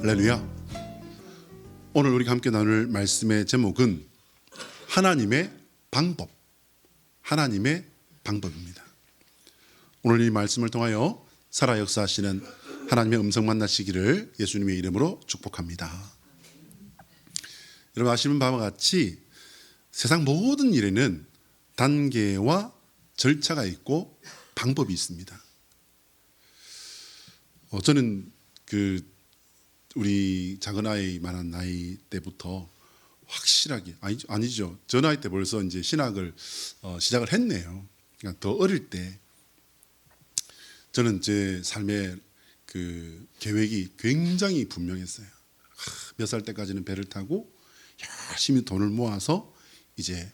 할렐루야. 오늘 우리가 함께 나눌 말씀의 제목은 하나님의 방법, 하나님의 방법입니다. 오늘 이 말씀을 통하여 살아 역사하시는 하나님의 음성 만나시기를 예수님의 이름으로 축복합니다. 여러분 아시는 바와 같이 세상 모든 일에는 단계와 절차가 있고 방법이 있습니다. 저는 우리 작은 아이만한 나이 때부터 확실하게 아니죠. 저 나이 때 벌써 이제 신학을 시작을 했네요. 그러니까 더 어릴 때 저는 제 삶의 그 계획이 굉장히 분명했어요. 몇 살 때까지는 배를 타고 열심히 돈을 모아서 이제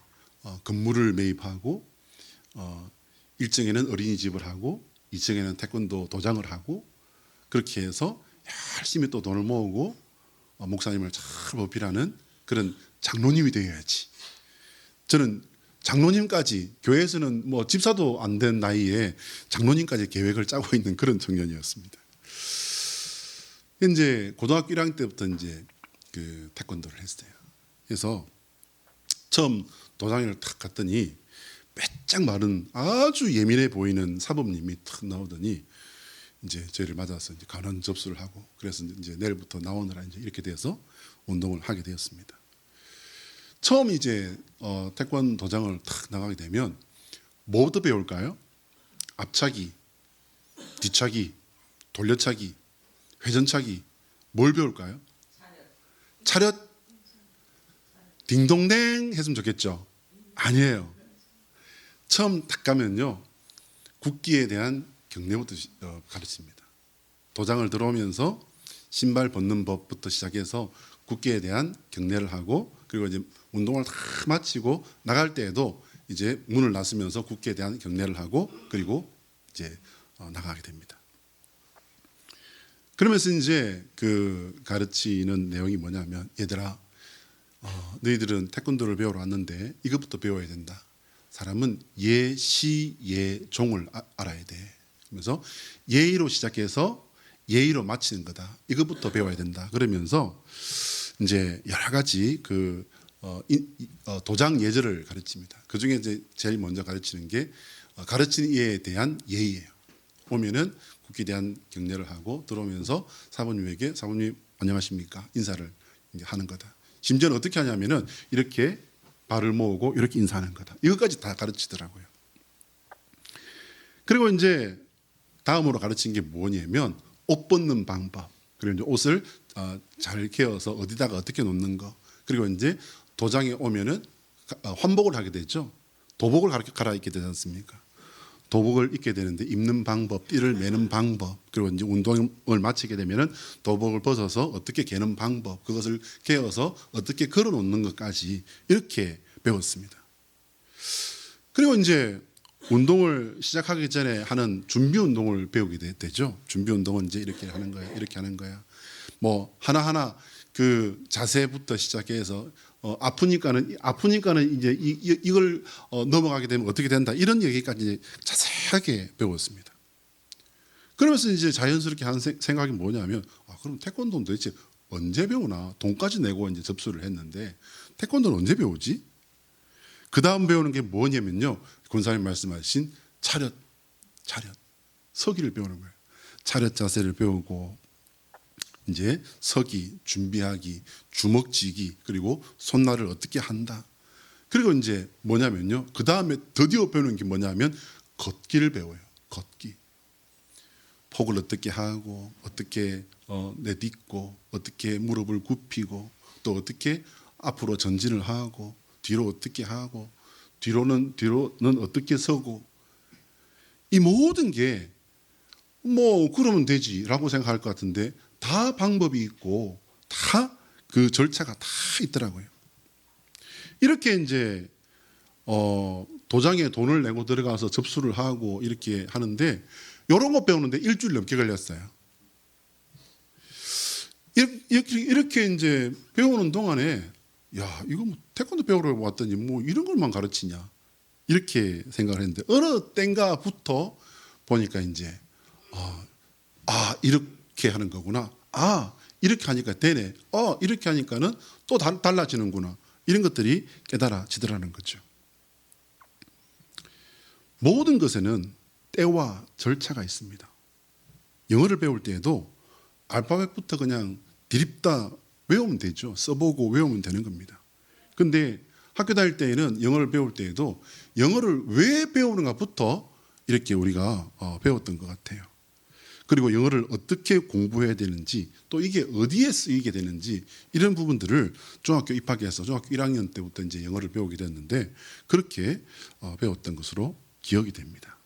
건물을 매입하고 1층에는 어린이집을 하고 2층에는 태권도 도장을 하고 그렇게 해서 열심히 또 돈을 모으고 목사님을 잘 보필하는 그런 장로님이 되어야지. 저는 장로님까지, 교회에서는 뭐 집사도 안 된 나이에 장로님까지 계획을 짜고 있는 그런 청년이었습니다. 이제 고등학교 1학년 때부터 이제 그 태권도를 했어요. 그래서 처음 도장을 탁 갔더니 빼짝 마른 아주 예민해 보이는 사범님이 탁 나오더니 이제 저희를 맞아서 이제 간원 접수를 하고 그래서 이제 내일부터 나오느라 이제 이렇게 돼서 운동을 하게 되었습니다. 처음 이제 태권 도장을 탁 나가게 되면 뭐부터 배울까요? 앞차기, 뒤차기, 돌려차기, 회전차기. 뭘 배울까요? 차렷. 딩동댕 했으면 좋겠죠. 아니에요. 처음 딱 가면요 국기에 대한 경례부터 가르칩니다. 도장을 들어오면서 신발 벗는 법부터 시작해서 국기에 대한 경례를 하고 그리고 이제 운동을 다 마치고 나갈 때에도 이제 문을 나서면서 국기에 대한 경례를 하고 그리고 이제 나가게 됩니다. 그러면서 이제 그 가르치는 내용이 뭐냐면 얘들아 너희들은 태권도를 배우러 왔는데 이것부터 배워야 된다. 사람은 예시 예종을 알아야 돼. 그러면서 예의로 시작해서 예의로 마치는 거다. 이것부터 배워야 된다. 그러면서 이제 여러 가지 그 도장 예절을 가르칩니다. 그 중에 이제 제일 먼저 가르치는 게 가르치는 이에 대한 예의예요. 오면은 국기에 대한 경례를 하고 들어오면서 사모님에게 사모님 안녕하십니까 인사를 이제 하는 거다. 심지어는 어떻게 하냐면은 이렇게 발을 모으고 이렇게 인사하는 거다. 이것까지 다 가르치더라고요. 그리고 이제 다음으로 가르친 게 뭐냐면 옷 벗는 방법. 그리고 이제 옷을 잘 개어서 어디다가 어떻게 놓는 거. 그리고 이제 도장에 오면은 환복을 하게 되죠. 도복을 갈아입게 되지 않습니까? 도복을 입게 되는데 입는 방법, 띠를 매는 방법, 그리고 이제 운동을 마치게 되면은 도복을 벗어서 어떻게 개는 방법, 그것을 개어서 어떻게 걸어 놓는 것까지 이렇게 배웠습니다. 그리고 이제 운동을 시작하기 전에 하는 준비 운동을 배우게 되죠. 준비 운동은 이제 이렇게 하는 거야, 이렇게 하는 거야. 뭐 하나하나 그 자세부터 시작해서 아프니까는 이제 이걸 넘어가게 되면 어떻게 된다 이런 얘기까지 이제 자세하게 배웠습니다. 그러면서 이제 자연스럽게 한 생각이 뭐냐면 그럼 태권도는 도대체 언제 배우나 돈까지 내고 이제 접수를 했는데 태권도는 언제 배우지? 그 다음 배우는 게 뭐냐면요 권사님 말씀하신 차렷 서기를 배우는 거예요. 차렷 자세를 배우고 이제 서기, 준비하기, 주먹쥐기 그리고 손날을 어떻게 한다. 그리고 이제 뭐냐면요 그 다음에 드디어 배우는 게 뭐냐면 걷기를 배워요. 걷기. 폭을 어떻게 하고 어떻게 내딛고 어떻게 무릎을 굽히고 또 어떻게 앞으로 전진을 하고 뒤로 어떻게 하고 뒤로는 어떻게 서고 이 모든 게 뭐 그러면 되지라고 생각할 것 같은데 다 방법이 있고 다 그 절차가 다 있더라고요. 이렇게 이제 도장에 돈을 내고 들어가서 접수를 하고 이렇게 하는데 이런 거 배우는데 일주일 넘게 걸렸어요. 이렇게 이제 배우는 동안에 야 이거 뭐 태권도 배우러 왔더니 뭐 이런 걸만 가르치냐 이렇게 생각을 했는데 어느 땐가부터 보니까 이제 이렇게 하는 거구나. 이렇게 하니까 되네. 이렇게 하니까는 또 달라지는구나. 이런 것들이 깨달아지더라는 거죠. 모든 것에는 때와 절차가 있습니다. 영어를 배울 때에도 알파벳부터 그냥 디립다 외우면 되죠. 써보고 외우면 되는 겁니다. 근데 학교 다닐 때에는 영어를 배울 때에도 영어를 왜 배우는가부터 이렇게 우리가 배웠던 것 같아요. 그리고 영어를 어떻게 공부해야 되는지, 또 이게 어디에 쓰이게 되는지, 이런 부분들을 중학교 입학해서 중학교 1학년 때부터 이제 영어를 배우게 됐는데, 그렇게 배웠던 것으로 기억이 됩니다.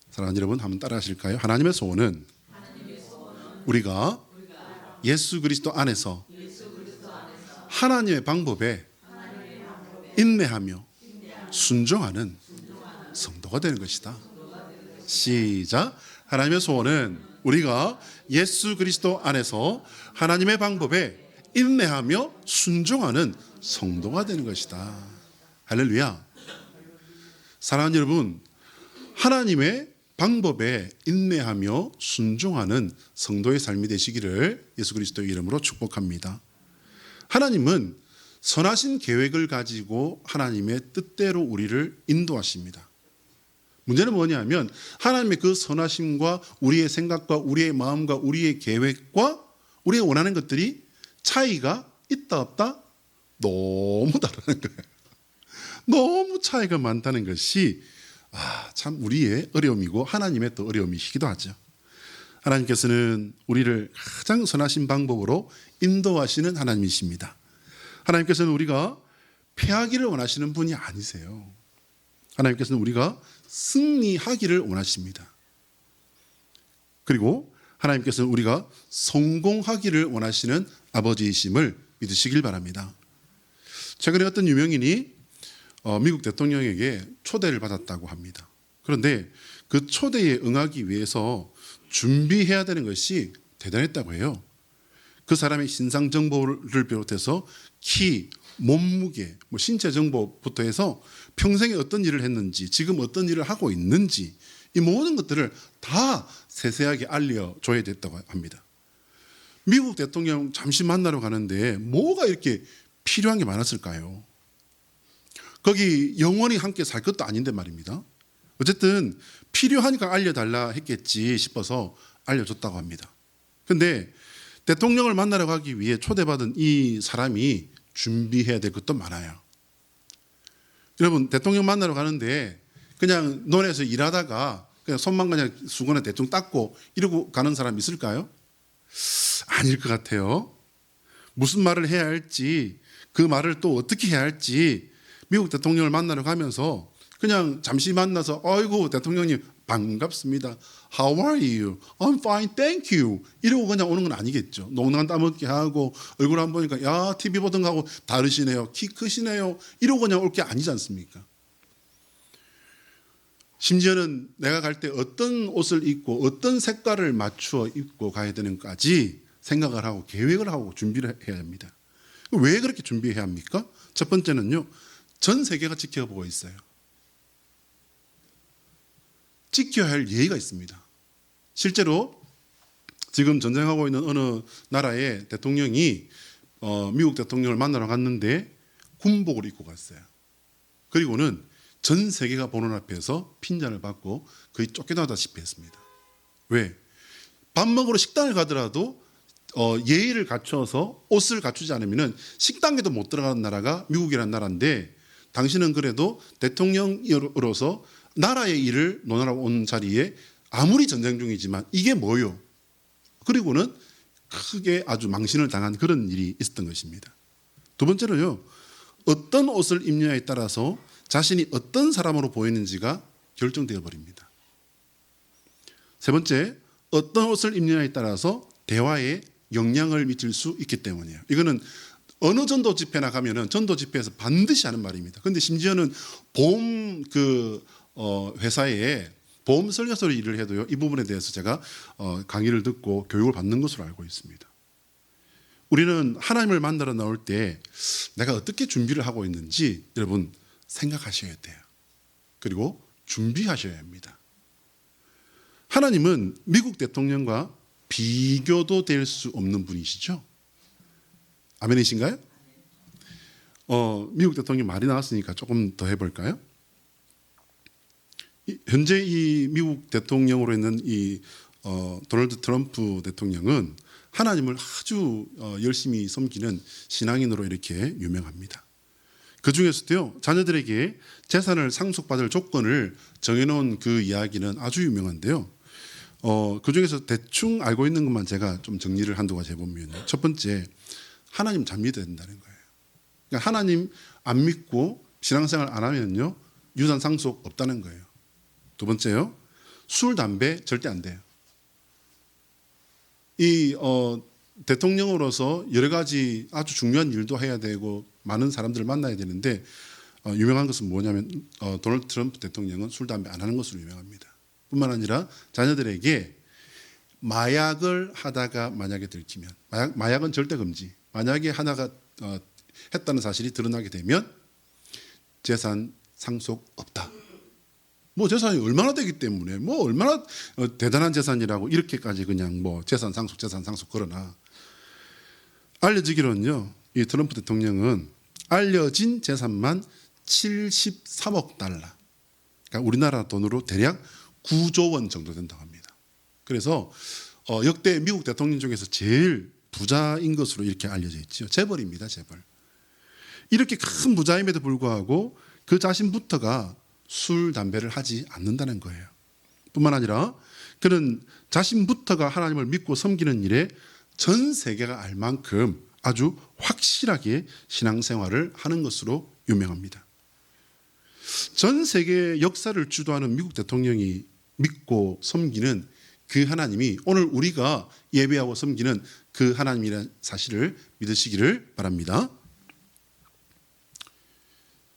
사랑하는 여러분, 한번 따라 하실까요? 하나님의 소원은 우리가 예수 그리스도 안에서 하나님의 방법에 인내하며 순종하는 성도가 되는 것이다. 시작. 하나님의 소원은 우리가 예수 그리스도 안에서 하나님의 방법에 인내하며 순종하는 성도가 되는 것이다. 할렐루야. 사랑하는 여러분, 하나님의 방법에 인내하며 순종하는 성도의 삶이 되시기를 예수 그리스도의 이름으로 축복합니다. 하나님은 선하신 계획을 가지고 하나님의 뜻대로 우리를 인도하십니다. 문제는 뭐냐면 하나님의 그 선하심과 우리의 생각과 우리의 마음과 우리의 계획과 우리가 원하는 것들이 차이가 있다 없다? 너무 다르다는 거예요. 너무 차이가 많다는 것이 참 우리의 어려움이고 하나님의 또 어려움이시기도 하죠. 하나님께서는 우리를 가장 선하신 방법으로 인도하시는 하나님이십니다. 하나님께서는 우리가 패하기를 원하시는 분이 아니세요. 하나님께서는 우리가 승리하기를 원하십니다. 그리고 하나님께서는 우리가 성공하기를 원하시는 아버지이심을 믿으시길 바랍니다. 최근에 어떤 유명인이 미국 대통령에게 초대를 받았다고 합니다. 그런데 그 초대에 응하기 위해서 준비해야 되는 것이 대단했다고 해요. 그 사람의 신상 정보를 비롯해서 키, 몸무게, 신체 정보부터 해서 평생에 어떤 일을 했는지, 지금 어떤 일을 하고 있는지, 이 모든 것들을 다 세세하게 알려줘야 됐다고 합니다. 미국 대통령 잠시 만나러 가는데 뭐가 이렇게 필요한 게 많았을까요? 거기 영원히 함께 살 것도 아닌데 말입니다. 어쨌든 필요하니까 알려달라 했겠지 싶어서 알려줬다고 합니다. 근데 대통령을 만나러 가기 위해 초대받은 이 사람이 준비해야 될 것도 많아요. 여러분, 대통령 만나러 가는데 그냥 논에서 일하다가 그냥 손만 그냥 수건에 대충 닦고 이러고 가는 사람 있을까요? 아닐 것 같아요. 무슨 말을 해야 할지, 그 말을 또 어떻게 해야 할지 미국 대통령을 만나러 가면서 그냥 잠시 만나서 아이고 대통령님 반갑습니다. How are you? I'm fine, thank you. 이러고 그냥 오는 건 아니겠죠. 농담 따먹게 하고 얼굴 안 보니까 야 TV 보던 거하고 다르시네요. 키 크시네요. 이러고 그냥 올 게 아니지 않습니까? 심지어는 내가 갈 때 어떤 옷을 입고 어떤 색깔을 맞추어 입고 가야 되는까지 생각을 하고 계획을 하고 준비를 해야 합니다. 왜 그렇게 준비해야 합니까? 첫 번째는요. 전 세계가 지켜보고 있어요. 지켜야 할 예의가 있습니다. 실제로 지금 전쟁하고 있는 어느 나라의 대통령이 미국 대통령을 만나러 갔는데 군복을 입고 갔어요. 그리고는 전 세계가 보는 앞에서 핀잔을 받고 거의 쫓겨나다시피 했습니다. 왜? 밥 먹으러 식당을 가더라도 예의를 갖춰서 옷을 갖추지 않으면 식당에도 못 들어가는 나라가 미국이라는 나라인데 당신은 그래도 대통령으로서 나라의 일을 논하러 온 자리에 아무리 전쟁 중이지만 이게 뭐요? 그리고는 크게 아주 망신을 당한 그런 일이 있었던 것입니다. 두 번째로요. 어떤 옷을 입느냐에 따라서 자신이 어떤 사람으로 보이는지가 결정되어 버립니다. 세 번째, 어떤 옷을 입느냐에 따라서 대화에 영향을 미칠 수 있기 때문이에요. 이거는 어느 전도 집회나 가면은 전도 집회에서 반드시 하는 말입니다. 그런데 심지어는 보험 회사에 보험 설계사로 일을 해도요. 이 부분에 대해서 제가 강의를 듣고 교육을 받는 것으로 알고 있습니다. 우리는 하나님을 만나러 나올 때 내가 어떻게 준비를 하고 있는지 여러분 생각하셔야 돼요. 그리고 준비하셔야 합니다. 하나님은 미국 대통령과 비교도 될 수 없는 분이시죠. 아멘이신가요? 미국 대통령 말이 나왔으니까 조금 더 해볼까요? 현재 이 미국 대통령으로 있는 이 도널드 트럼프 대통령은 하나님을 아주 열심히 섬기는 신앙인으로 이렇게 유명합니다. 그 중에서도요, 자녀들에게 재산을 상속받을 조건을 정해놓은 그 이야기는 아주 유명한데요. 그 중에서 대충 알고 있는 것만 제가 좀 정리를 한두 가지 해보면, 첫 번째, 하나님 잘 믿어야 된다는 거예요. 그러니까 하나님 안 믿고 신앙생활 안 하면요, 유산 상속 없다는 거예요. 두 번째요, 술, 담배 절대 안 돼요. 이 대통령으로서 여러 가지 아주 중요한 일도 해야 되고 많은 사람들을 만나야 되는데 유명한 것은 뭐냐면 도널드 트럼프 대통령은 술, 담배 안 하는 것으로 유명합니다. 뿐만 아니라 자녀들에게 마약을 하다가 만약에 들키면, 마약은 절대 금지. 만약에 하나가 했다는 사실이 드러나게 되면 재산 상속 없다. 뭐 재산이 얼마나 되기 때문에 뭐 얼마나 대단한 재산이라고 이렇게까지 그냥 뭐 재산 상속 그러나, 알려지기로는요, 이 트럼프 대통령은 알려진 재산만 73억 달러, 그러니까 우리나라 돈으로 대략 9조 원 정도 된다고 합니다. 그래서 역대 미국 대통령 중에서 제일 부자인 것으로 이렇게 알려져 있죠. 재벌입니다, 재벌. 이렇게 큰 부자임에도 불구하고 그 자신부터가 술, 담배를 하지 않는다는 거예요. 뿐만 아니라 그는 자신부터가 하나님을 믿고 섬기는 일에 전 세계가 알 만큼 아주 확실하게 신앙생활을 하는 것으로 유명합니다. 전 세계 역사를 주도하는 미국 대통령이 믿고 섬기는 그 하나님이 오늘 우리가 예배하고 섬기는 그 하나님이라는 사실을 믿으시기를 바랍니다.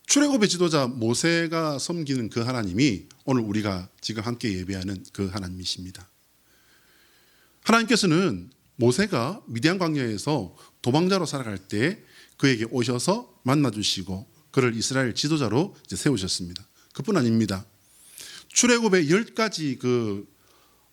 출애굽의 지도자 모세가 섬기는 그 하나님이 오늘 우리가 지금 함께 예배하는 그 하나님이십니다. 하나님께서는 모세가 미디안 광야에서 도망자로 살아갈 때 그에게 오셔서 만나주시고 그를 이스라엘 지도자로 이제 세우셨습니다. 그뿐 아닙니다. 출애굽의 10가지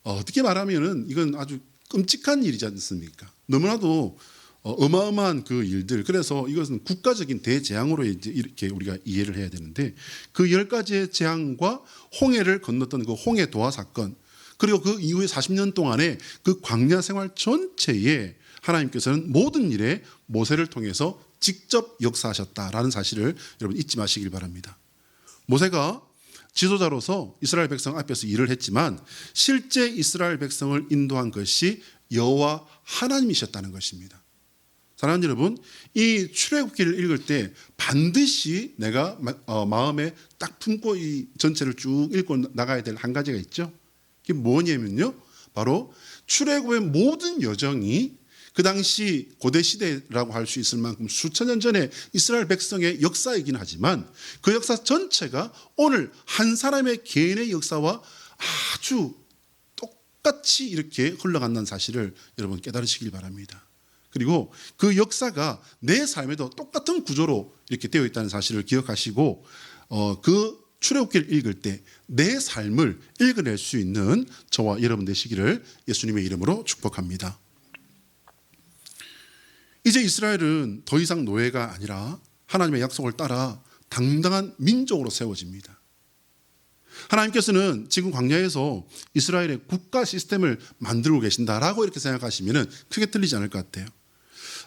어떻게 말하면은 이건 아주 끔찍한 일이지 않습니까? 너무나도 어마어마한 그 일들, 그래서 이것은 국가적인 대재앙으로 이제 이렇게 우리가 이해를 해야 되는데, 그 10가지의 재앙과 홍해를 건넜던 그 홍해 도하 사건, 그리고 그 이후에 40년 동안의 그 광야 생활 전체에 하나님께서는 모든 일에 모세를 통해서 직접 역사하셨다라는 사실을 여러분 잊지 마시길 바랍니다. 모세가 지도자로서 이스라엘 백성 앞에서 일을 했지만 실제 이스라엘 백성을 인도한 것이 여호와 하나님이셨다는 것입니다. 사랑하는 여러분, 이 출애굽기를 읽을 때 반드시 내가 마음에 딱 품고 이 전체를 쭉 읽고 나가야 될 한 가지가 있죠. 그게 뭐냐면요, 바로 출애굽의 모든 여정이 그 당시 고대 시대라고 할 수 있을 만큼 수천 년 전에 이스라엘 백성의 역사이긴 하지만 그 역사 전체가 오늘 한 사람의 개인의 역사와 아주 똑같이 이렇게 흘러간다는 사실을 여러분 깨달으시길 바랍니다. 그리고 그 역사가 내 삶에도 똑같은 구조로 이렇게 되어 있다는 사실을 기억하시고 그 출애굽기를 읽을 때 내 삶을 읽어낼 수 있는 저와 여러분 되시기를 예수님의 이름으로 축복합니다. 이제 이스라엘은 더 이상 노예가 아니라 하나님의 약속을 따라 당당한 민족으로 세워집니다. 하나님께서는 지금 광야에서 이스라엘의 국가 시스템을 만들고 계신다라고 이렇게 생각하시면 크게 틀리지 않을 것 같아요.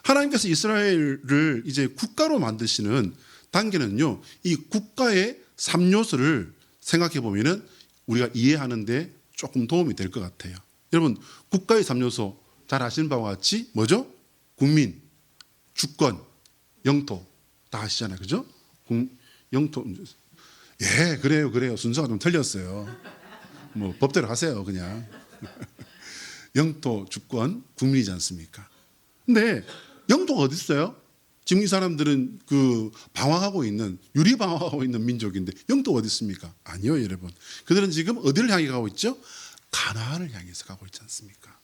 하나님께서 이스라엘을 이제 국가로 만드시는 단계는요, 이 국가의 3요소를 생각해 보면 우리가 이해하는데 조금 도움이 될 것 같아요. 여러분, 국가의 3요소 잘 아시는 바와 같이 뭐죠? 국민, 주권, 영토 다 아시잖아요, 그죠? 영토, 예, 그래요. 순서가 좀 틀렸어요. 뭐 법대로 하세요, 그냥. 영토, 주권, 국민이지 않습니까? 근데 영토가 어디 있어요? 지금 이 사람들은 방황하고 있는, 유리방황하고 있는 민족인데 영토가 어디 있습니까? 아니요, 여러분. 그들은 지금 어디를 향해 가고 있죠? 가나안을 향해서 가고 있지 않습니까?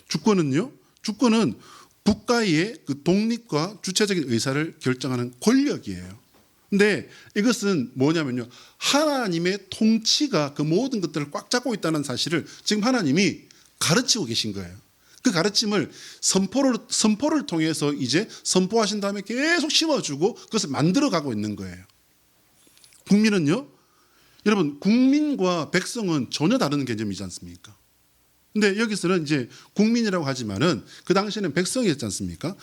주권은요? 주권은 국가의 그 독립과 주체적인 의사를 결정하는 권력이에요. 근데 이것은 뭐냐면요, 하나님의 통치가 그 모든 것들을 꽉 잡고 있다는 사실을 지금 하나님이 가르치고 계신 거예요. 그 가르침을 선포를 통해서 이제 선포하신 다음에 계속 심어주고 그것을 만들어가고 있는 거예요. 국민은요, 여러분, 국민과 백성은 전혀 다른 개념이지 않습니까? 근데 여기서는 이제 국민이라고 하지만은 그 당시에는 백성이었지 않습니까?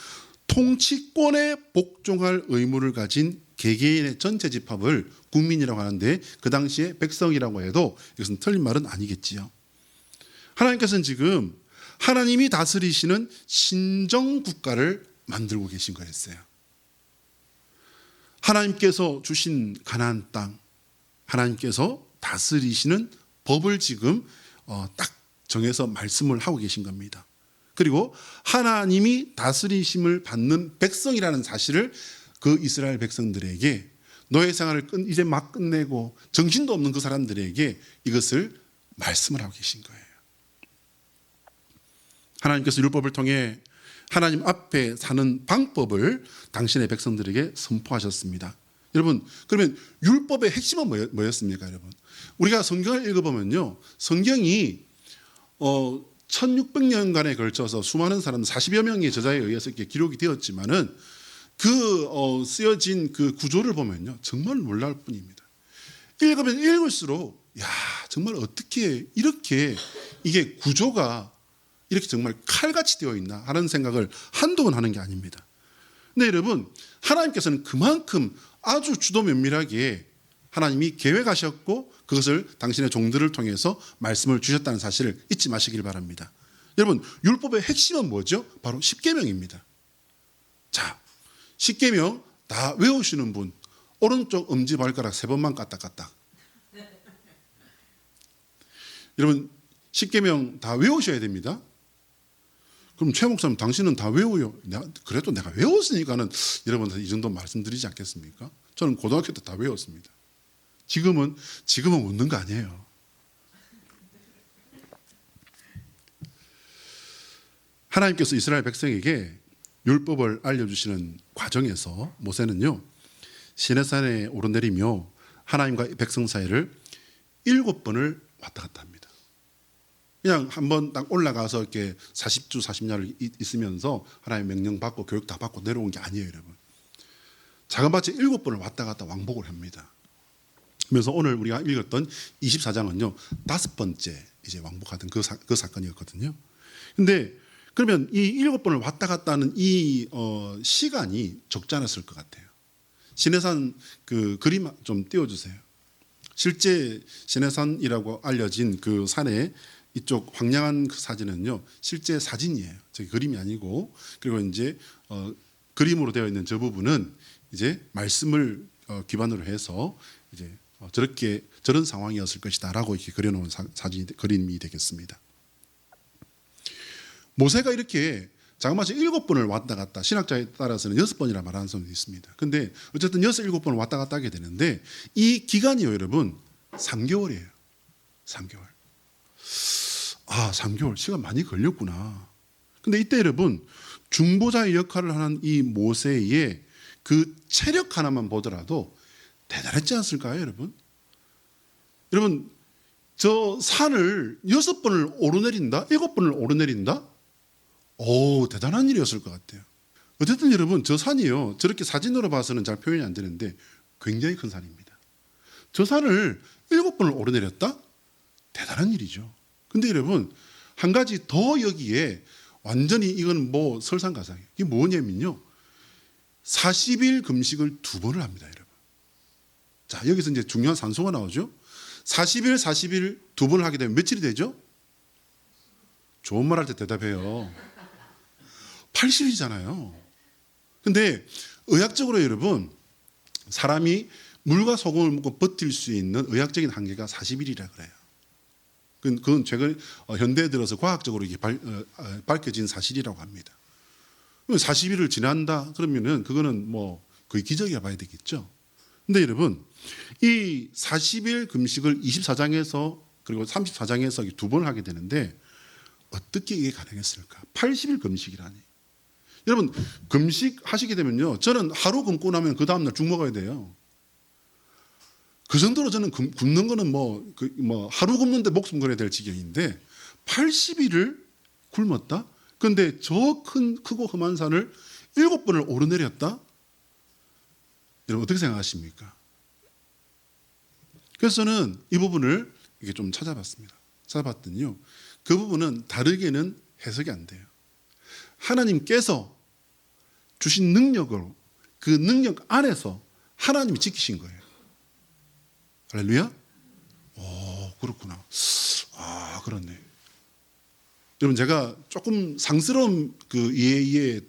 통치권에 복종할 의무를 가진 개개인의 전체 집합을 국민이라고 하는데 그 당시에 백성이라고 해도 이것은 틀린 말은 아니겠지요. 하나님께서는 지금 하나님이 다스리시는 신정국가를 만들고 계신 거였어요. 하나님께서 주신 가나안 땅, 하나님께서 다스리시는 법을 지금 딱 정해서 말씀을 하고 계신 겁니다. 그리고 하나님이 다스리심을 받는 백성이라는 사실을 그 이스라엘 백성들에게, 노예 생활을 이제 막 끝내고 정신도 없는 그 사람들에게 이것을 말씀을 하고 계신 거예요. 하나님께서 율법을 통해 하나님 앞에 사는 방법을 당신의 백성들에게 선포하셨습니다. 여러분, 그러면 율법의 핵심은 뭐였습니까, 여러분? 우리가 성경을 읽어보면요, 성경이 1600년간에 걸쳐서 수많은 사람, 40여 명의 저자에 의해서 이렇게 기록이 되었지만은 쓰여진 그 구조를 보면요, 정말 놀라울 뿐입니다. 읽으면 읽을수록, 야, 정말 어떻게 이렇게 이게 구조가 이렇게 정말 칼같이 되어 있나 하는 생각을 한두 번 하는 게 아닙니다. 근데 여러분, 하나님께서는 그만큼 아주 주도 면밀하게 하나님이 계획하셨고 그것을 당신의 종들을 통해서 말씀을 주셨다는 사실을 잊지 마시길 바랍니다. 여러분, 율법의 핵심은 뭐죠? 바로 십계명입니다. 자, 십계명 다 외우시는 분, 오른쪽 엄지발가락 3번만 까딱까딱. 여러분, 십계명 다 외우셔야 됩니다. 그럼 최 목사님, 당신은 다 외워요. 그래도 내가 외웠으니까는 여러분한테 이 정도 말씀드리지 않겠습니까? 저는 고등학교 때 다 외웠습니다. 지금은 웃는 거 아니에요. 하나님께서 이스라엘 백성에게 율법을 알려주시는 과정에서 모세는요, 시내산에 오르내리며 하나님과 백성 사이를 7번을 왔다 갔다 합니다. 그냥 한번 딱 올라가서 이렇게 40주 40년을 있으면서 하나님 명령 받고 교육 다 받고 내려온 게 아니에요, 여러분. 작은밭에 7번을 왔다 갔다 왕복을 합니다. 그래서 오늘 우리가 읽었던 24장은요 5번째 이제 왕복하던 그 사건이었거든요. 근데 그러면 이 7번을 왔다 갔다 하는 이 시간이 적지 않았을 것 같아요. 시내산 그 그림 좀 띄워주세요. 실제 시내산이라고 알려진 그 산에 이쪽 황량한 그 사진은요 실제 사진이에요. 저기 그림이 아니고, 그리고 이제 그림으로 되어 있는 저 부분은 이제 말씀을 기반으로 해서 이제 저런 상황이었을 것이다라고 이렇게 그려놓은 그림이 되겠습니다. 모세가 이렇게 자그마치 7번을 왔다 갔다, 신학자에 따라서는 6번이라 말하는 사람도 있습니다. 근데 어쨌든 6, 7번을 왔다 갔다 하게 되는데 이 기간이요, 여러분, 3개월이에요. 3개월. 아, 3개월 시간 많이 걸렸구나. 근데 이때 여러분, 중보자의 역할을 하는 이 모세의 그 체력 하나만 보더라도 대단했지 않습니까, 여러분? 여러분, 저 산을 6번을 오르내린다? 7번을 오르내린다? 오, 대단한 일이었을 것 같아요. 어쨌든 여러분, 저 산이요, 저렇게 사진으로 봐서는 잘 표현이 안 되는데 굉장히 큰 산입니다. 저 산을 7번을 오르내렸다? 대단한 일이죠. 근데 여러분, 한 가지 더 여기에 완전히 이건 뭐 설상가상이에요. 이게 뭐냐면요, 40일 금식을 2번을 합니다, 여러분. 자, 여기서 이제 중요한 산수가 나오죠. 40일 2번을 하게 되면 며칠이 되죠? 좋은 말 할 때 대답해요. 80일이잖아요. 근데 의학적으로 여러분, 사람이 물과 소금을 먹고 버틸 수 있는 의학적인 한계가 40일이라 그래요. 그건 최근 현대에 들어서 과학적으로 이게 밝혀진 사실이라고 합니다. 40일을 지난다 그러면은 그거는 뭐 거의 기적이라 봐야 되겠죠. 근데 여러분, 이 40일 금식을 24장에서 그리고 34장에서 2번을 하게 되는데 어떻게 이게 가능했을까? 80일 금식이라니. 여러분, 금식 하시게 되면요, 저는 하루 굶고 나면 그 다음날 죽 먹어야 돼요. 그 정도로 저는 굶는 거는 하루 굶는데 목숨 걸어야 될 지경인데 80일을 굶었다. 그런데 저 크고 험한 산을 7번을 오르내렸다. 여러분 어떻게 생각하십니까? 그래서 저는 이 부분을 이게 좀 찾아봤더니요. 그 부분은 다르게는 해석이 안 돼요. 하나님께서 주신 능력으로 그 능력 안에서 하나님이 지키신 거예요. 할렐루야? 오, 그렇구나. 아, 그렇네. 여러분 제가 조금 상스러운 그 이해의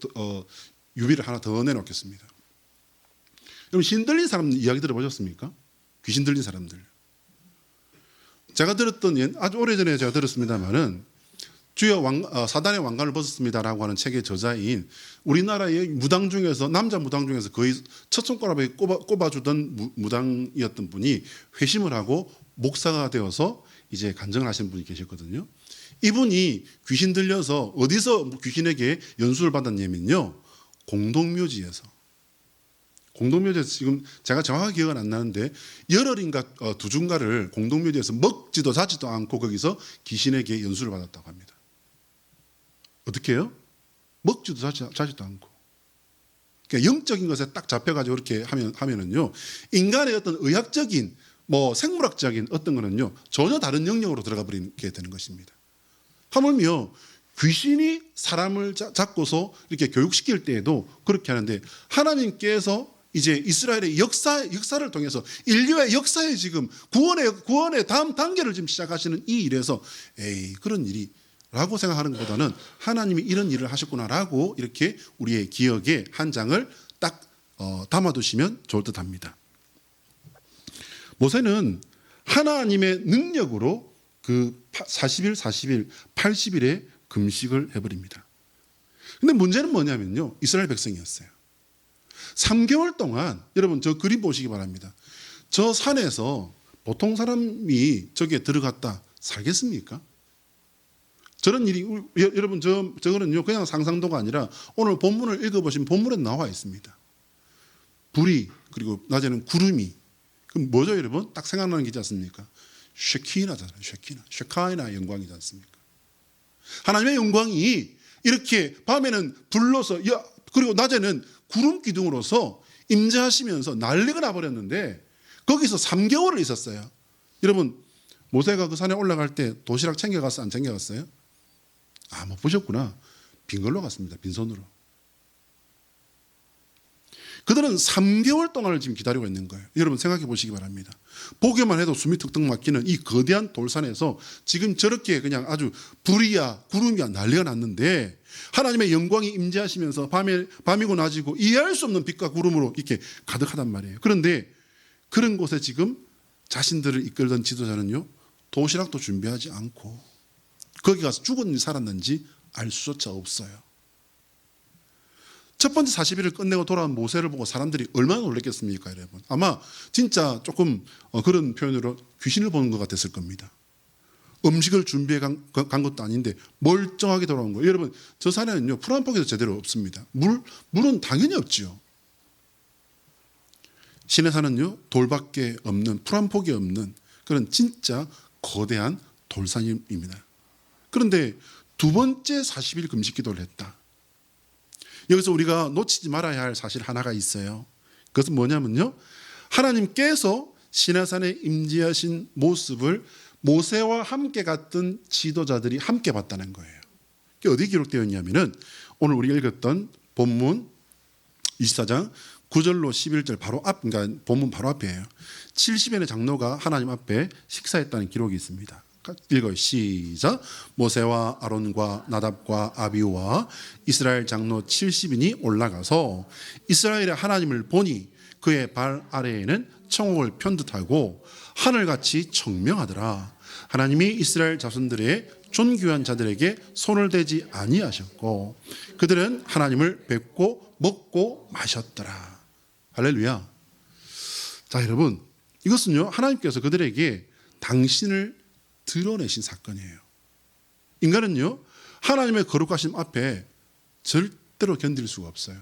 유비를 하나 더 내놓겠습니다. 여러분 신 들린 사람 이야기 들어보셨습니까? 귀신 들린 사람들. 제가 들었던 아주 오래전에 제가 들었습니다만은 주여 사단의 왕관을 벗었습니다라고 하는 책의 저자인 우리나라의 무당 중에서 남자 무당 중에서 거의 첫 손가락에 꼽아주던 무당이었던 분이 회심을 하고 목사가 되어서 이제 간증을 하신 분이 계셨거든요. 이분이 귀신 들려서 어디서 귀신에게 연수를 받았냐면요, 공동묘지에서 지금 제가 정확하게 기억은 안 나는데 열흘인가 두 주인가를 공동묘지에서 먹지도 자지도 않고 거기서 귀신에게 연수를 받았다고 합니다. 어떻게 해요? 먹지도 자지도 않고. 그러니까 영적인 것에 딱 잡혀가지고 이렇게 하면은요, 인간의 어떤 의학적인 생물학적인 어떤 거는요 전혀 다른 영역으로 들어가 버리게 되는 것입니다. 하물며 귀신이 사람을 잡고서 이렇게 교육시킬 때에도 그렇게 하는데, 하나님께서 이제 이스라엘의 역사를 통해서 인류의 역사에 지금 구원의 다음 단계를 지금 시작하시는 이 일에서 그런 일이라고 생각하는 것보다는 하나님이 이런 일을 하셨구나라고 이렇게 우리의 기억에 한 장을 딱 담아두시면 좋을 듯합니다. 모세는 하나님의 능력으로 그 40일, 80일의 금식을 해버립니다. 근데 문제는 뭐냐면요, 이스라엘 백성이었어요. 3개월 동안, 여러분 저 그림 보시기 바랍니다. 저 산에서 보통 사람이 저기에 들어갔다 살겠습니까? 저런 일이, 여러분 저거는요 그냥 상상도가 아니라 오늘 본문을 읽어보시면 본문에 나와 있습니다. 불이, 그리고 낮에는 구름이. 그럼 뭐죠 여러분? 딱 생각나는 게 있지 않습니까? 쉐키나잖아요. 쉐카이나 영광이지 않습니까? 하나님의 영광이 이렇게 밤에는 불러서, 그리고 낮에는 구름 기둥으로서 임재하시면서 난리가 나버렸는데 거기서 3개월을 있었어요. 여러분 모세가 그 산에 올라갈 때 도시락 챙겨갔어요? 안 챙겨갔어요? 못 보셨구나. 빈 걸로 갔습니다. 빈손으로. 그들은 3개월 동안을 지금 기다리고 있는 거예요. 여러분 생각해 보시기 바랍니다. 보기만 해도 숨이 턱턱 막히는 이 거대한 돌산에서 지금 저렇게 그냥 아주 불이야 구름이야 난리가 났는데, 하나님의 영광이 임재하시면서 밤이고 낮이고 이해할 수 없는 빛과 구름으로 이렇게 가득하단 말이에요. 그런데 그런 곳에 지금 자신들을 이끌던 지도자는요, 도시락도 준비하지 않고 거기 가서 죽었는지 살았는지 알 수조차 없어요. 첫 번째 40일을 끝내고 돌아온 모세를 보고 사람들이 얼마나 놀랐겠습니까, 여러분? 아마 진짜 조금 그런 표현으로 귀신을 보는 것 같았을 겁니다. 음식을 준비해 간 것도 아닌데 멀쩡하게 돌아온 거예요. 여러분 저 산에는요 풀 한 포기도 제대로 없습니다. 물은 당연히 없지요. 신의 산은요 돌밖에 없는, 풀 한 포기 없는 그런 진짜 거대한 돌산입니다. 그런데 두 번째 40일 금식 기도를 했다. 여기서 우리가 놓치지 말아야 할 사실 하나가 있어요. 그것은 뭐냐면요, 하나님께서 시내산에 임재하신 모습을 모세와 함께 갔던 지도자들이 함께 봤다는 거예요. 그게 어디 기록되어 있냐면은 오늘 우리가 읽었던 본문 24장 9절로 11절 바로 앞, 그러니까 본문 바로 앞이에요. 70인의 장로가 하나님 앞에 식사했다는 기록이 있습니다. 읽어요. 시작. 모세와 아론과 나답과 아비우와 이스라엘 장로 70인이 올라가서 이스라엘의 하나님을 보니 그의 발 아래에는 청옥을 편듯하고 하늘같이 청명하더라. 하나님이 이스라엘 자손들의 존귀한 자들에게 손을 대지 아니하셨고 그들은 하나님을 뵙고 먹고 마셨더라. 할렐루야. 자 여러분, 이것은요 하나님께서 그들에게 당신을 드러내신 사건이에요. 인간은요 하나님의 거룩하심 앞에 절대로 견딜 수가 없어요.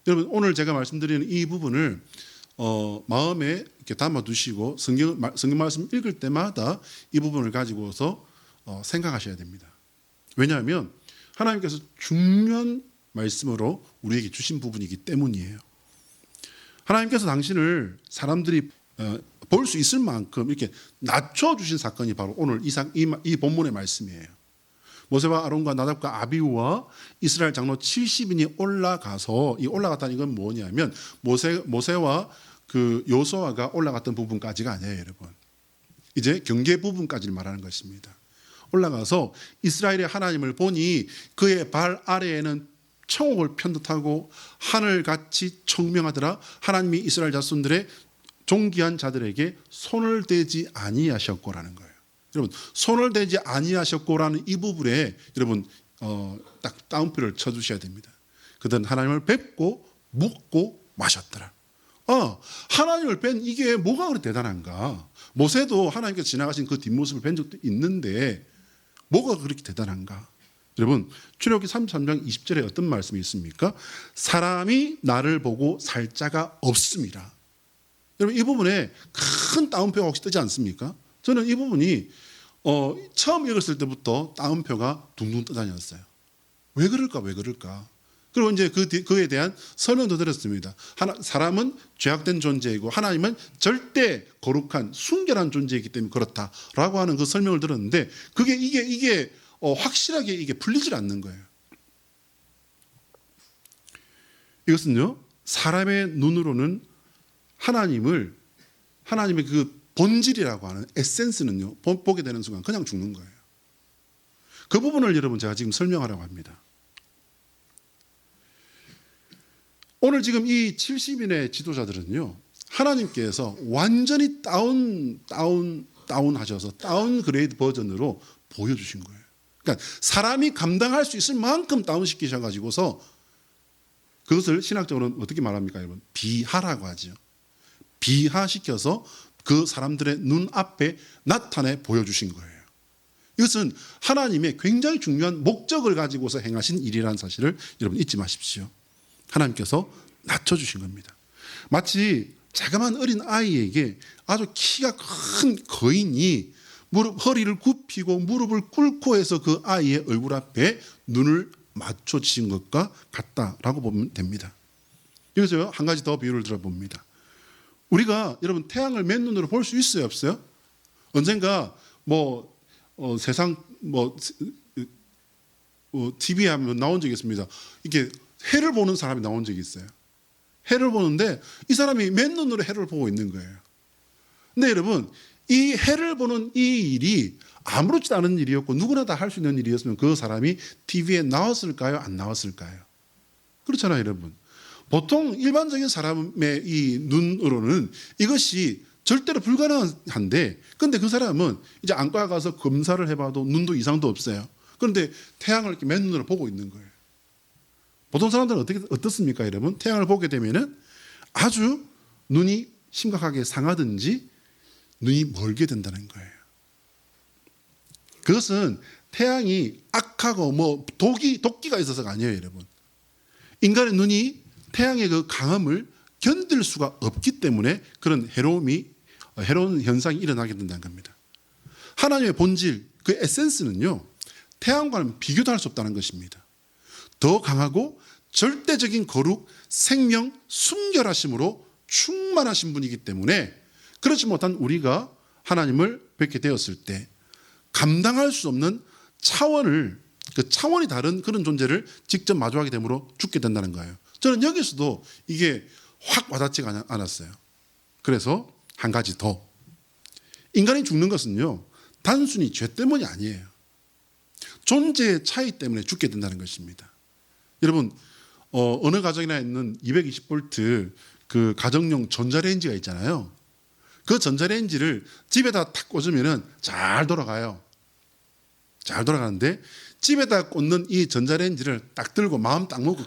여러분 오늘 제가 말씀드리는 이 부분을 마음에 이렇게 담아두시고 성경 말씀 읽을 때마다 이 부분을 가지고서 생각하셔야 됩니다. 왜냐하면 하나님께서 중요한 말씀으로 우리에게 주신 부분이기 때문이에요. 하나님께서 당신을 사람들이 볼 수 있을 만큼 이렇게 낮춰주신 사건이 바로 오늘 이 본문의 말씀이에요. 모세와 아론과 나답과 아비후와 이스라엘 장로 70인이 올라가서, 이 올라갔다는 건 뭐냐면 모세와 그 여호수아가 올라갔던 부분까지가 아니에요, 여러분. 이제 경계 부분까지를 말하는 것입니다. 올라가서 이스라엘의 하나님을 보니 그의 발 아래에는 청옥을 편듯하고 하늘같이 청명하더라. 하나님이 이스라엘 자손들의 존귀한 자들에게 손을 대지 아니하셨고라는 거예요. 여러분, 손을 대지 아니하셨고라는 이 부분에 여러분 딱 따옴표를 쳐주셔야 됩니다. 그들은 하나님을 뵙고 묵고 마셨더라. 하나님을 뵌 이게 뭐가 그렇게 대단한가? 모세도 하나님께서 지나가신 그 뒷모습을 뵌 적도 있는데 뭐가 그렇게 대단한가? 여러분, 출애굽기 33장 20절에 어떤 말씀이 있습니까? 사람이 나를 보고 살 자가 없음이라. 여러분, 이 부분에 큰 따옴표가 혹시 뜨지 않습니까? 저는 이 부분이 처음 읽었을 때부터 따옴표가 둥둥 떠다녔어요. 왜 그럴까? 그리고 이제 그에 대한 설명도 드렸습니다. 사람은 죄악된 존재이고 하나님은 절대 거룩한 순결한 존재이기 때문에 그렇다라고 하는 그 설명을 들었는데 이게 확실하게 이게 풀리질 않는 거예요. 이것은요, 사람의 눈으로는 하나님의 그 본질이라고 하는 에센스는요, 보게 되는 순간 그냥 죽는 거예요. 그 부분을 여러분 제가 지금 설명하려고 합니다. 오늘 지금 이 70인의 지도자들은요, 하나님께서 완전히 다운하셔서 다운그레이드 버전으로 보여주신 거예요. 그러니까 사람이 감당할 수 있을 만큼 다운시키셔가지고서 그것을 신학적으로는 어떻게 말합니까, 여러분? 비하라고 하죠. 비하시켜서 그 사람들의 눈앞에 나타내 보여주신 거예요. 이것은 하나님의 굉장히 중요한 목적을 가지고서 행하신 일이라는 사실을 여러분 잊지 마십시오. 하나님께서 낮춰주신 겁니다. 마치 자그마한 어린 아이에게 아주 키가 큰 거인이 허리를 굽히고 무릎을 꿇고 해서 그 아이의 얼굴 앞에 눈을 맞춰주신 것과 같다라고 보면 됩니다. 여기서 한 가지 더 비유를 들어봅니다. 우리가 여러분 태양을 맨눈으로 볼 수 있어요, 없어요? 언젠가 세상 TV에 하면 나온 적이 있습니다. 이게 해를 보는 사람이 나온 적이 있어요. 해를 보는데 이 사람이 맨눈으로 해를 보고 있는 거예요. 근데 여러분, 이 해를 보는 이 일이 아무렇지도 않은 일이었고 누구나 다 할 수 있는 일이었으면 그 사람이 TV에 나왔을까요? 안 나왔을까요? 그렇잖아요, 여러분. 보통 일반적인 사람의 이 눈으로는 이것이 절대로 불가능한데, 근데 그 사람은 이제 안과 가서 검사를 해봐도 눈도 이상도 없어요. 그런데 태양을 이렇게 맨눈으로 보고 있는 거예요. 보통 사람들은 어떻습니까, 여러분? 태양을 보게 되면은 아주 눈이 심각하게 상하든지 눈이 멀게 된다는 거예요. 그것은 태양이 악하고 도끼가 있어서가 아니에요, 여러분. 인간의 눈이 태양의 그 강함을 견딜 수가 없기 때문에 그런 해로운 현상이 일어나게 된다는 겁니다. 하나님의 본질, 그 에센스는요, 태양과는 비교도 할 수 없다는 것입니다. 더 강하고 절대적인 거룩, 생명, 순결하심으로 충만하신 분이기 때문에 그렇지 못한 우리가 하나님을 뵙게 되었을 때 감당할 수 없는 차원이 다른 그런 존재를 직접 마주하게 되므로 죽게 된다는 거예요. 저는 여기서도 이게 확 와닿지가 않았어요. 그래서 한 가지 더. 인간이 죽는 것은요, 단순히 죄 때문이 아니에요. 존재의 차이 때문에 죽게 된다는 것입니다. 여러분, 어느 가정이나 있는 220V 그 가정용 전자레인지가 있잖아요. 그 전자레인지를 집에다 탁 꽂으면 잘 돌아가요. 잘 돌아가는데 집에다 꽂는 이 전자레인지를 딱 들고 마음 딱 먹고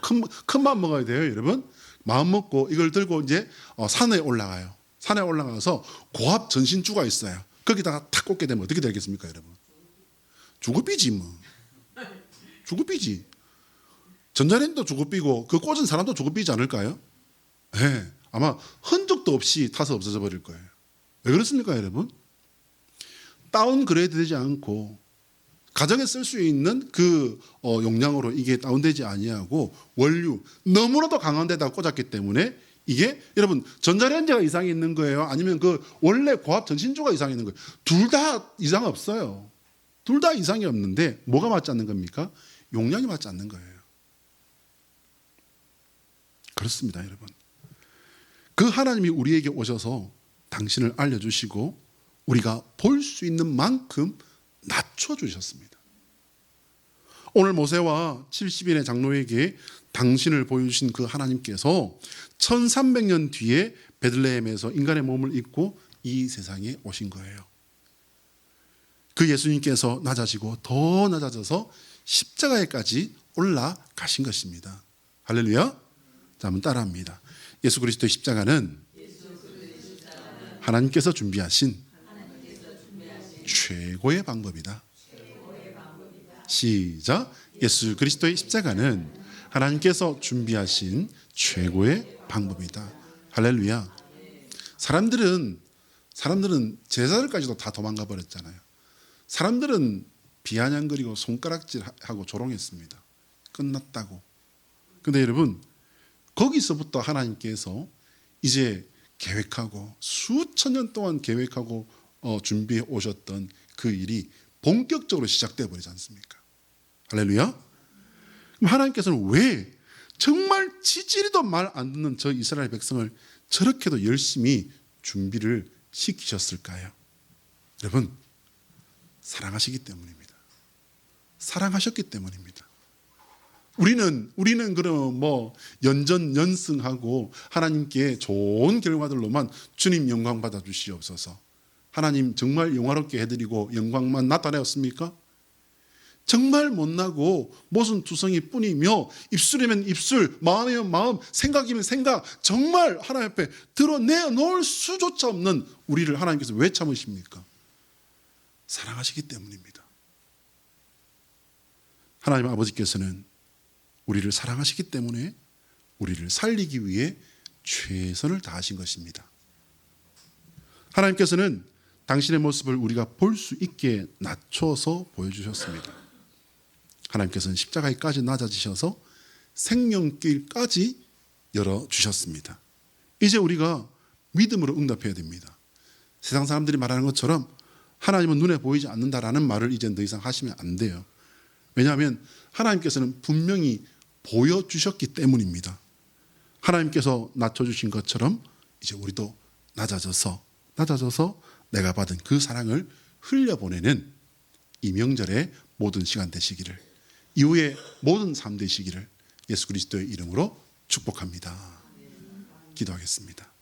큰 마음 먹어야 돼요, 여러분. 마음 먹고 이걸 들고 이제 산에 올라가요. 산에 올라가서 고압 전신주가 있어요. 거기다가 탁 꽂게 되면 어떻게 되겠습니까, 여러분? 죽어삐지 뭐. 죽어삐지. 전자레인지도 죽어삐고 그 꽂은 사람도 죽어삐지 않을까요? 네, 아마 흔적도 없이 타서 없어져 버릴 거예요. 왜 그렇습니까, 여러분? 다운그레이드 되지 않고 가정에 쓸 수 있는 그 용량으로 이게 다운되지 아니하고 원류 너무나도 강한 데다 꽂았기 때문에 이게 여러분 전자레인지가 이상이 있는 거예요? 아니면 그 원래 고압 전신조가 이상이 있는 거예요? 둘 다 이상 없어요. 둘 다 이상이 없는데 뭐가 맞지 않는 겁니까? 용량이 맞지 않는 거예요. 그렇습니다, 여러분. 그 하나님이 우리에게 오셔서 당신을 알려주시고 우리가 볼 수 있는 만큼 낮춰주셨습니다. 오늘 모세와 70인의 장로에게 당신을 보여주신 그 하나님께서 1300년 뒤에 베들레헴에서 인간의 몸을 입고 이 세상에 오신 거예요. 그 예수님께서 낮아지고 더 낮아져서 십자가에까지 올라가신 것입니다. 할렐루야. 자, 한번 따라합니다. 예수 그리스도의 십자가는 하나님께서 준비하신 최고의 방법이다. 시작. 예수 그리스도의 십자가는 하나님께서 준비하신 최고의 방법이다. 할렐루야. 사람들은 제자들까지도 다 도망가 버렸잖아요. 사람들은 비아냥거리고 손가락질하고 조롱했습니다. 끝났다고. 근데 여러분, 거기서부터 하나님께서 이제 계획하고 수천 년 동안 계획하고 준비해 오셨던 그 일이 본격적으로 시작되어 버리지 않습니까? 할렐루야. 그럼 하나님께서는 왜 정말 지지리도 말 안 듣는 저 이스라엘 백성을 저렇게도 열심히 준비를 시키셨을까요? 여러분, 사랑하시기 때문입니다. 사랑하셨기 때문입니다. 우리는 그러면 뭐 연전연승하고 하나님께 좋은 결과들로만 주님 영광 받아 주시옵소서. 하나님 정말 영화롭게 해드리고 영광만 나타내었습니까? 정말 못나고 모순 투성이 뿐이며 입술이면 입술, 마음이면 마음, 생각이면 생각, 정말 하나님 앞에 드러내놓을 수조차 없는 우리를 하나님께서 왜 참으십니까? 사랑하시기 때문입니다. 하나님 아버지께서는 우리를 사랑하시기 때문에 우리를 살리기 위해 최선을 다하신 것입니다. 하나님께서는 당신의 모습을 우리가 볼 수 있게 낮춰서 보여주셨습니다. 하나님께서는 십자가에까지 낮아지셔서 생명길까지 열어주셨습니다. 이제 우리가 믿음으로 응답해야 됩니다. 세상 사람들이 말하는 것처럼 하나님은 눈에 보이지 않는다라는 말을 이제 더 이상 하시면 안 돼요. 왜냐하면 하나님께서는 분명히 보여주셨기 때문입니다. 하나님께서 낮춰주신 것처럼 이제 우리도 낮아져서 내가 받은 그 사랑을 흘려보내는 이 명절의 모든 시간 되시기를, 이후에 모든 삶 되시기를 예수 그리스도의 이름으로 축복합니다. 기도하겠습니다.